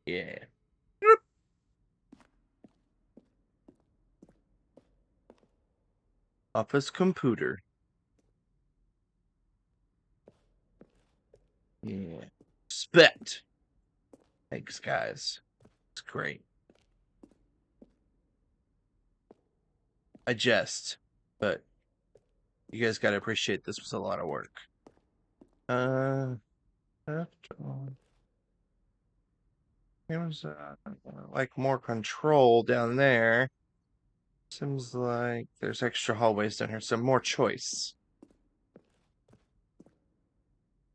Yeah. Office computer. Yeah. Respect. Thanks, guys. It's great. I jest, but you guys gotta appreciate this was a lot of work. Left on. There was like more control down there. Seems like there's extra hallways down here, so more choice.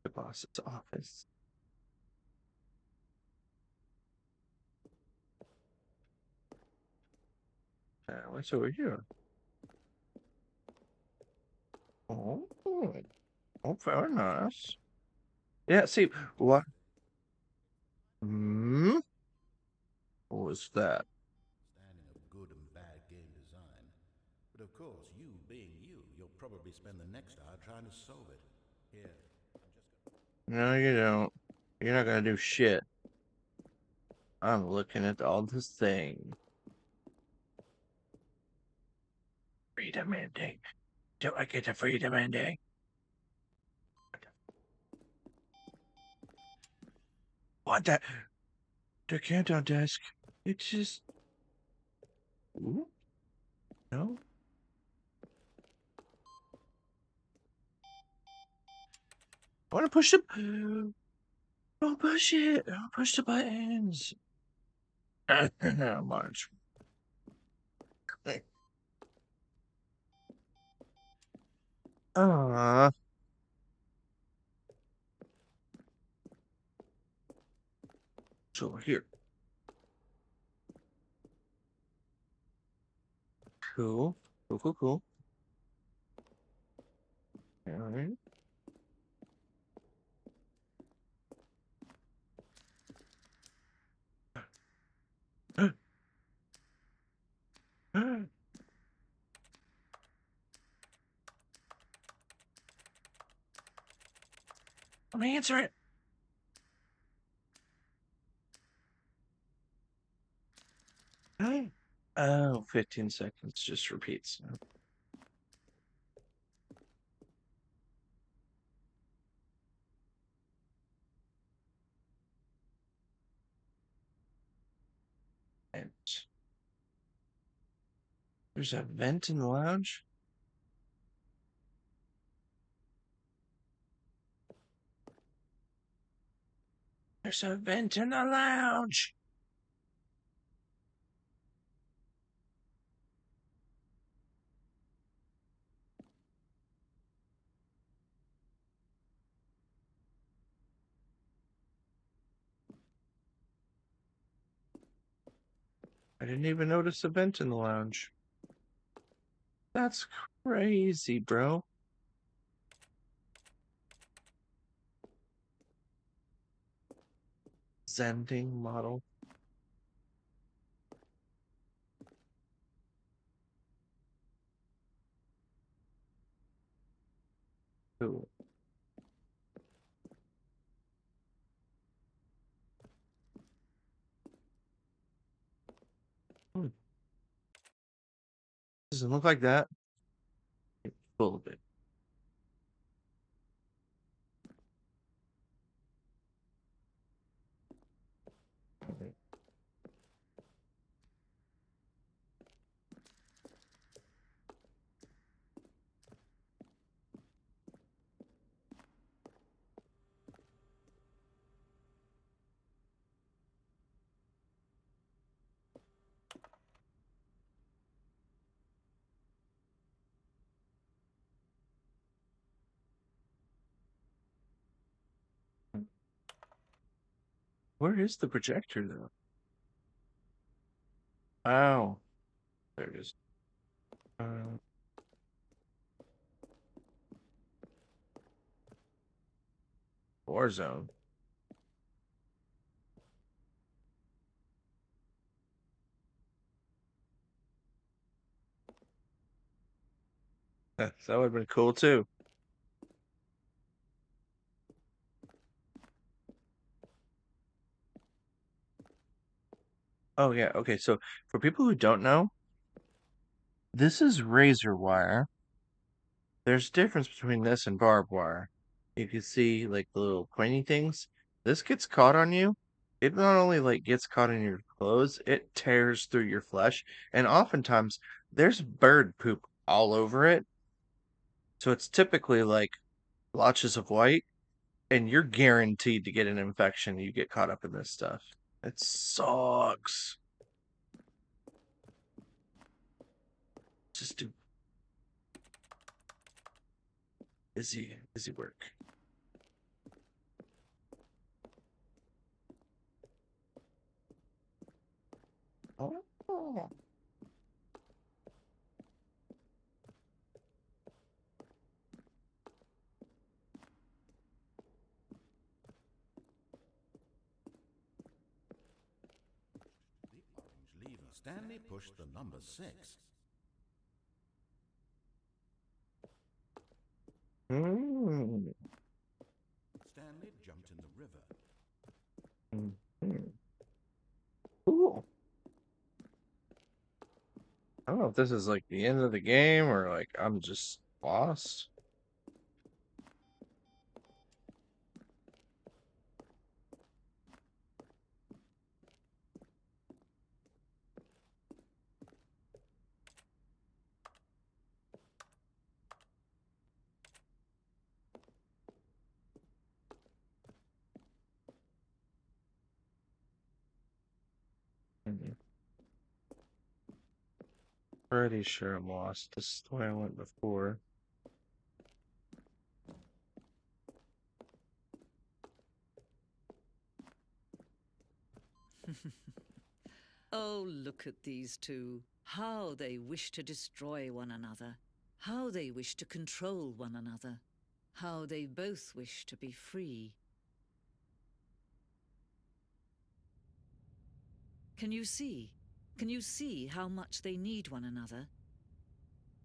The boss's office. What's over here? Oh, very nice. Yeah, see, what? Hmm? What was that? Standing of good and bad game design. But of course, you being you, you'll probably spend the next hour trying to solve it. Here, No, you don't. You're not gonna do shit. I'm looking at all this thing. Freedom ending. Do I get a freedom ending? What the countdown desk? It's just. Ooh, no. I want to push the. Don't push it. Don't push the buttons. March. Ah. It's over here. Cool. Cool, cool, cool. All right. Let me answer it. Oh, 15 seconds just repeats. And there's a vent in the lounge. There's a vent in the lounge. I didn't even notice a vent in the lounge. That's crazy, bro. Zending model. Cool. Hmm. Doesn't look like that. Full of it. Where is the projector, though? Oh, there it is. Uh, Warzone. That would have been cool, too. Oh, yeah. Okay, so for people who don't know, this is razor wire. There's a difference between this and barbed wire. You can see like the little pointy things. This gets caught on you. It not only like gets caught in your clothes, it tears through your flesh, and oftentimes there's bird poop all over it. So it's typically like blotches of white, and you're guaranteed to get an infection. You get caught up in this stuff. It sucks. Just do busy work. Oh. The orange lever. Stanley pushed the number 6. Mm. Stanley jumped in the river. Mhm. Cool. I don't know if this is like the end of the game or like I'm just lost. Pretty sure I'm lost. This is the way I went before. Oh, look at these two. How they wish to destroy one another. How they wish to control one another. How they both wish to be free. Can you see? Can you see how much they need one another?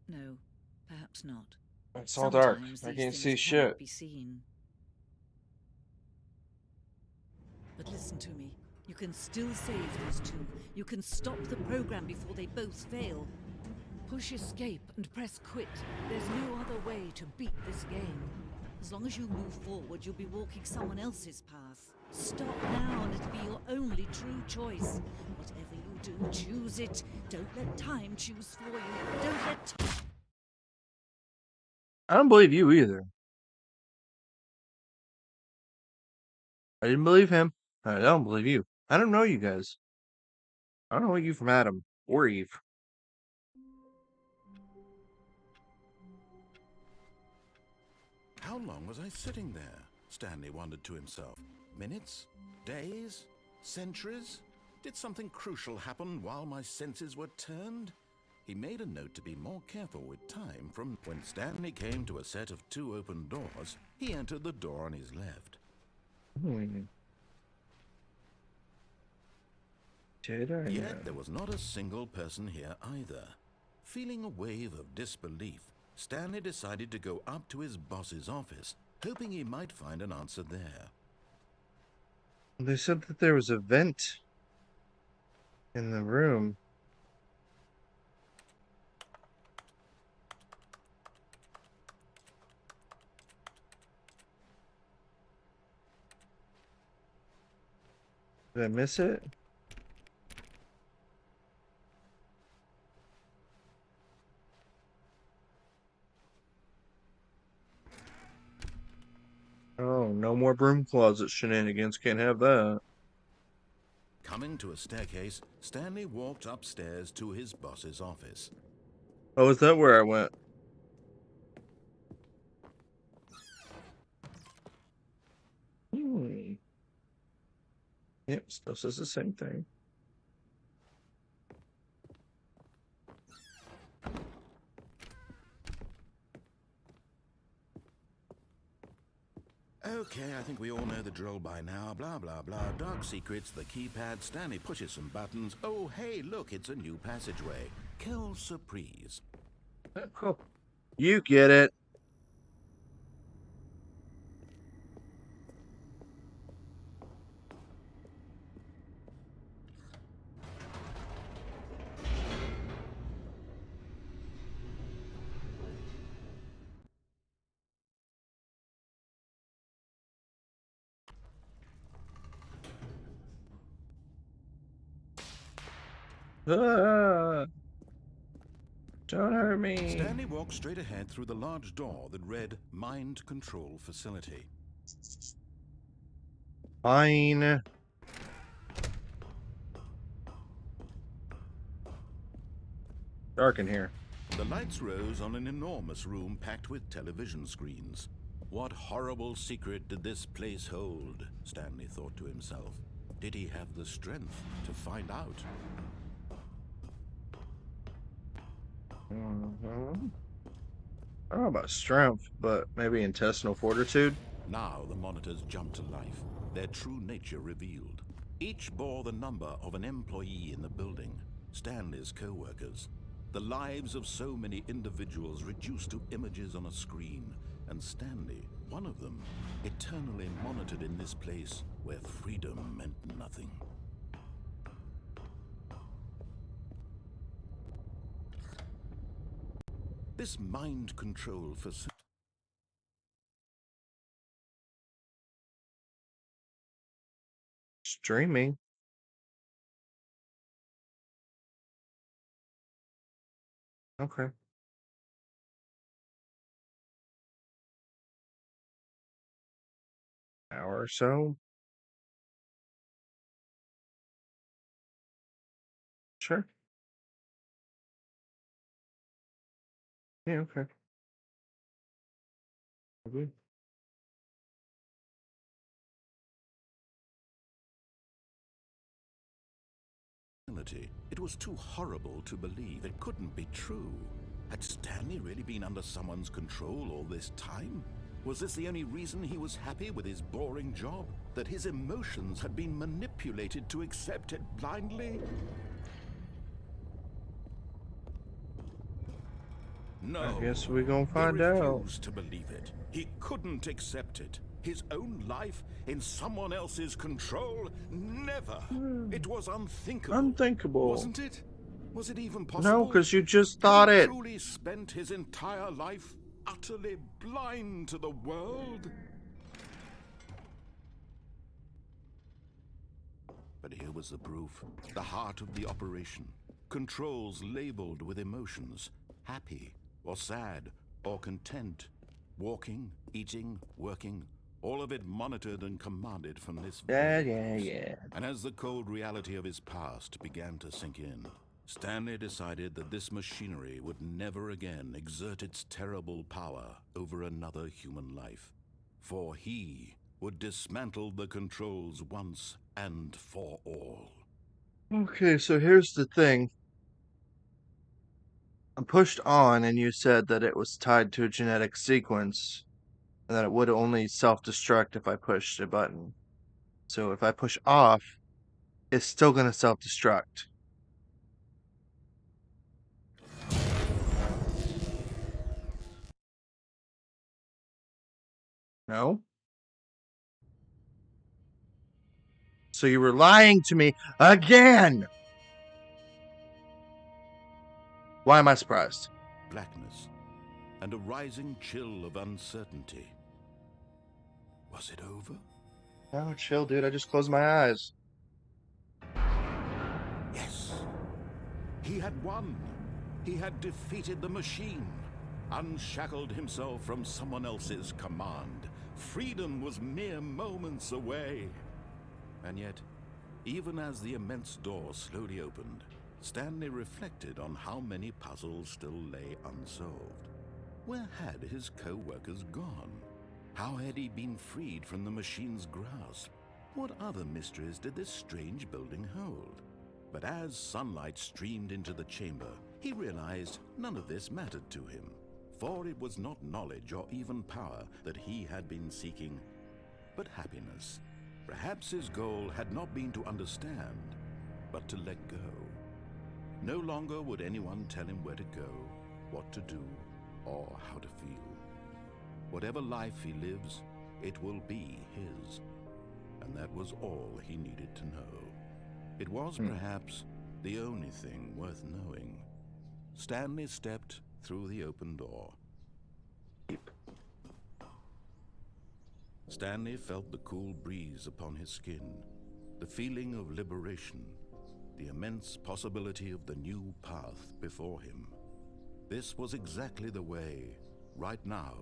No, perhaps not. It's all dark. Sometimes I these can't things see cannot shit. be seen. But listen to me. You can still save these two. You can stop the program before they both fail. Push escape and press quit. There's no other way to beat this game. As long as you move forward, you'll be walking someone else's path. Stop now and it'll be your only true choice. Whatever you do, choose it. Don't let time choose for you. Don't let I don't believe you either. I didn't believe him. I don't believe you. I don't know you guys. I don't know you from Adam or Eve. How long was I sitting there? Stanley wondered to himself. Minutes? Days? Centuries? Did something crucial happen while my senses were turned? He made a note to be more careful with time. From when Stanley came to a set of two open doors, he entered the door on his left. Did I Yet there was not a single person here either. Feeling a wave of disbelief, Stanley decided to go up to his boss's office, hoping he might find an answer there. They said that there was a vent in the room. Did I miss it? Oh, no more broom closet shenanigans. Can't have that. Coming to a staircase, Stanley walked upstairs to his boss's office. Oh, is that where I went? Yep, still says the same thing. Okay, I think we all know the drill by now. Blah, blah, blah. Dark secrets, the keypad. Stanley pushes some buttons. Oh, hey, look, it's a new passageway. Quelle surprise. Cool. You get it. Ah, don't hurt me. Stanley walked straight ahead through the large door that read Mind Control Facility. Fine. Dark in here. The lights rose on an enormous room packed with television screens. What horrible secret did this place hold? Stanley thought to himself. Did he have the strength to find out? I don't know about strength, but maybe intestinal fortitude. Now the monitors jumped to life, their true nature revealed. Each bore the number of an employee in the building, Stanley's co-workers. The lives of so many individuals reduced to images on a screen, and Stanley, one of them, eternally monitored in this place where freedom meant nothing. This mind control facility. Streaming. Okay. Hour or so. Sure. Yeah, okay. Okay. It was too horrible to believe. It couldn't be true. Had Stanley really been under someone's control all this time? Was this the only reason he was happy with his boring job? That his emotions had been manipulated to accept it blindly? No. I guess we're gonna He find out. refused to believe it. He couldn't accept it. His own life in someone else's control? Never. It was unthinkable. Unthinkable. Wasn't it? Was it even possible? No, because you just Had thought he it. truly spent his entire life utterly blind to the world? But here was the proof. The heart of the operation. Controls labeled with emotions. Happy, or sad, or content. Walking, eating, working. All of it monitored and commanded from this very place. And as the cold reality of his past began to sink in, Stanley decided that this machinery would never again exert its terrible power over another human life. For he would dismantle the controls once and for all. Okay, so here's the thing. I pushed on, and you said that it was tied to a genetic sequence, and that it would only self-destruct if I pushed a button. So if I push off, it's still gonna self-destruct. No? So you were lying to me again! Why am I surprised? Blackness and a rising chill of uncertainty. Was it over? No, chill, dude. I just closed my eyes. Yes. He had won. He had defeated the machine, unshackled himself from someone else's command. Freedom was mere moments away. And yet, even as the immense door slowly opened, Stanley reflected on how many puzzles still lay unsolved. Where had his co-workers gone? How had he been freed from the machine's grasp? What other mysteries did this strange building hold? But as sunlight streamed into the chamber, he realized none of this mattered to him, for it was not knowledge or even power that he had been seeking, but happiness. Perhaps his goal had not been to understand, but to let go. No longer would anyone tell him where to go, what to do, or how to feel. Whatever life he lives, it will be his. And that was all he needed to know. It was perhaps the only thing worth knowing. Stanley stepped through the open door. Stanley felt the cool breeze upon his skin, the feeling of liberation, the immense possibility of the new path before him. This was exactly the way, right now,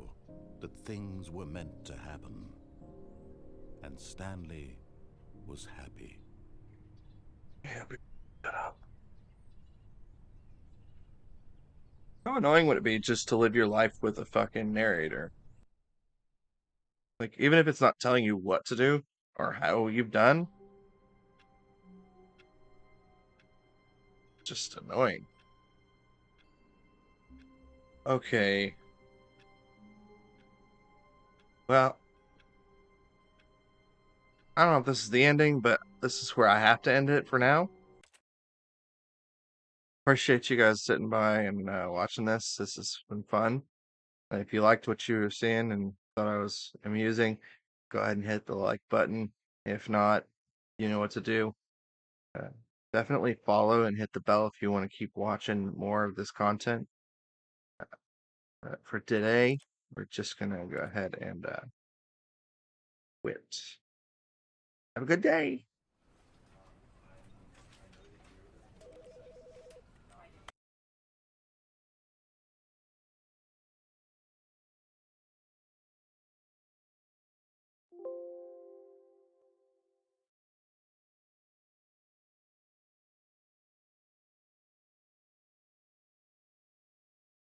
that things were meant to happen. And Stanley was happy. Yeah, but shut up. How annoying would it be just to live your life with a fucking narrator? Like, even if it's not telling you what to do or how you've done, just annoying. Okay. Well, I don't know if this is the ending, but this is where I have to end it for now. Appreciate you guys sitting by and watching this. This has been fun. If you liked what you were seeing and thought I was amusing, go ahead and hit the like button. If not, you know what to do. Uh, Definitely follow and hit the bell if you want to keep watching more of this content. For today, we're just going to go ahead and quit. Have a good day.